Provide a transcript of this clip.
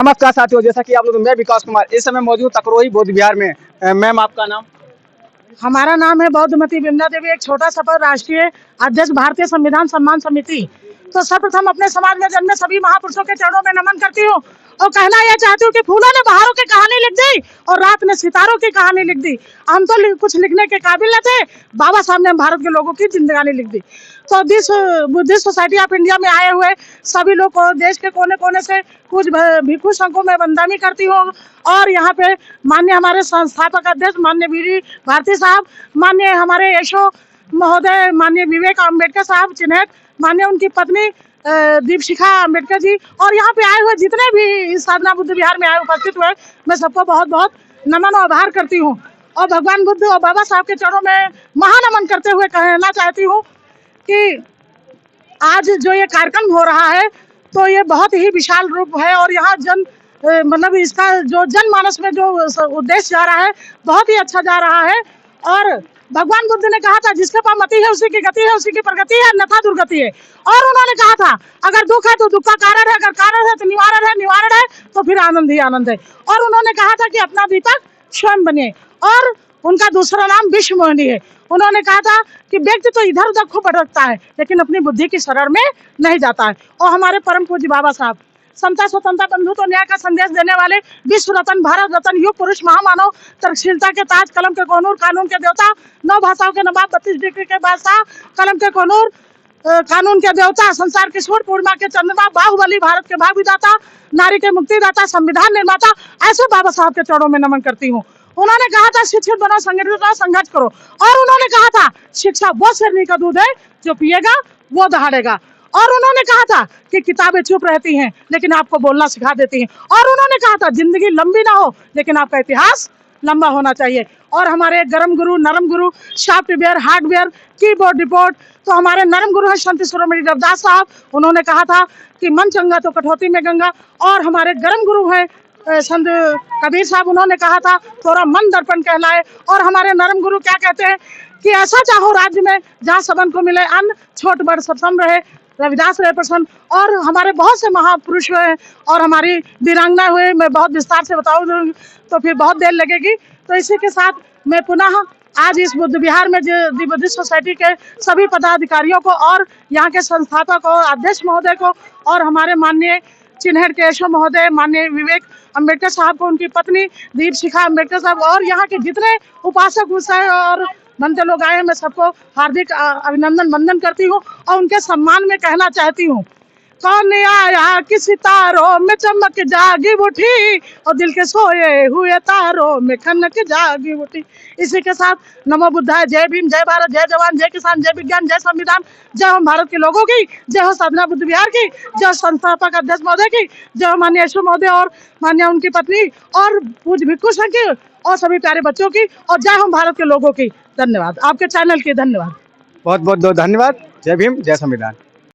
नमस्कार साथियों, जैसा कि आप लोग, मैं विकास कुमार इस समय मौजूद तकरोही बौद्ध विहार में। मैम, आपका नाम? हमारा नाम है बौद्धमती विमला देवी, एक छोटा सा पद, राष्ट्रीय अध्यक्ष भारतीय संविधान सम्मान समिति। तो सर्वप्रथम अपने समाज में जन्मे सभी महापुरुषों के चरणों में नमन करती हूँ और कहना यह चाहती हूँ कि फूलों ने बहारों की कहानी लिख दी और रात ने सितारों की कहानी लिख दी। हम तो कुछ लिखने के काबिल न थे, बाबा साहब ने भारत के लोगों की जिंदगानी लिख दी। तो this Buddhist society of India में आए हुए सभी लोग को देश के कोने कोने से कुछ भिक्षु संघों में वंदनी करती हूँ। और यहाँ पे माननीय हमारे संस्थापक अध्यक्ष माननीय वीरी भारती साहब, माननीय हमारे यशो महोदय, माननीय विवेक अम्बेडकर साहब चिन्हित, माननीय उनकी पत्नी दीपशिखा अम्बेडकर जी, और यहाँ पे आए हुए जितने भी इस साधना बुद्ध विहार में आए उपस्थित हुए, मैं सबको बहुत बहुत नमन और आभार करती हूँ। और भगवान बुद्ध और बाबा साहब के चरणों में महानमन करते हुए कहना चाहती हूँ कि आज जो ये कार्यक्रम हो रहा है तो ये बहुत ही विशाल रूप है और यहाँ मतलब इसका जो जनमानस में जो उद्देश्य जा रहा है बहुत ही अच्छा जा रहा है। और भगवान बुद्ध ने कहा था, जिसके पास मति है उसी की गति है, उसी की प्रगति है, अन्यथा दुर्गति है। और उन्होंने कहा था, अगर दुख है तो दुख का कारण है, अगर कारण है तो निवारण है, तो फिर आनंद ही आनंद है। और उन्होंने कहा था कि अपना दीपक स्वयं बनिए। और उनका दूसरा नाम विश्व मोहिनी है। उन्होंने कहा था कि व्यक्ति तो इधर उधर खूब भटकता है लेकिन अपनी बुद्धि की शरण में नहीं जाता है। और हमारे परम पूज्य बाबा साहब समता स्वतंत्रता बंधुत्व न्याय का संदेश देने वाले विश्व रत्न, भारत रत्न, युग पुरुष, महामानव, तर्कशीलता के ताज, कलम के कोनूर, कानून के देवता, 9 भाषाओं के नवाब, 32 डिग्री के बादशाह, कलम के कोनूर, कानून के देवता, संसार के सूर्य, पूर्णिमा के चंद्रमा, बाहुबली, भारत के भाग विधाता, नारी के मुक्तिदाता, संविधान निर्माता, ऐसे बाबा साहब के चरणों में नमन करती हूँ। उन्होंने कहा था, शिक्षित बनो, संगठित बनो, संघर्ष करो। और उन्होंने कहा था, शिक्षा वो शेरनी का दूध है जो पिएगा वो दहाड़ेगा। और उन्होंने कहा था कि किताबें चुप रहती हैं लेकिन आपको बोलना सिखा देती हैं। और उन्होंने कहा था, जिंदगी लंबी ना हो लेकिन आपका इतिहास लंबा होना चाहिए। और हमारे गरम गुरु, नरम गुरु, सॉफ्टवेयर, हार्डवेयर, कीबोर्ड रिपोर्ट, तो हमारे नरम गुरु है संत शिरोमणि रविदास साहब। उन्होंने कहा था कि मन चंगा तो कठौती में गंगा। और हमारे गरम गुरु हैं संत कबीर साहब, उन्होंने कहा था, थोड़ा मन दर्पण कहलाए। और हमारे नरम गुरु क्या कहते हैं कि ऐसा चाहो राज्य में जहाँ सबन को मिले अन्न, छोट बड़ सब सम रहे, रविदास रहे प्रसन्न। और हमारे बहुत से महापुरुष हुए और हमारी वीरांगना हुए, मैं बहुत विस्तार से बताऊँ तो फिर बहुत देर लगेगी। तो इसी के साथ मैं पुनः आज इस बुद्ध विहार में दी बुद्धिस्ट सोसाइटी के सभी पदाधिकारियों को और यहाँ के संस्थापक और अध्यक्ष महोदय को और हमारे माननीय चिन्हित के यशो महोदय, माननीय विवेक अम्बेडकर साहब को, उनकी पत्नी दीपशिखा अम्बेडकर साहब और यहाँ के जितने उपासक और बनते लोग आए हैं, मैं सबको हार्दिक अभिनंदन वंदन करती हूँ और उनके सम्मान में कहना चाहती हूँ, कौन आया कि सितारों में चमक जागी उठी और दिल के सोए हुए तारों में खनक जागी उठी। इसी के साथ नमो बुद्धाय, जय भीम, जय भारत, जय जवान, जय किसान, जय विज्ञान, जय संविधान, जय हो भारत के लोगों की, जय हो साधना बुद्ध विहार की, जय संस्थापक अध्यक्ष महोदय की, जय हो माननीय यशो महोदय और माननीय उनकी पत्नी और पूज्य भिक्षु संघ की और सभी प्यारे बच्चों की, और जय हो भारत के लोगों की। धन्यवाद, आपके चैनल की धन्यवाद। बहुत बहुत धन्यवाद। जय भीम, जय संविधान।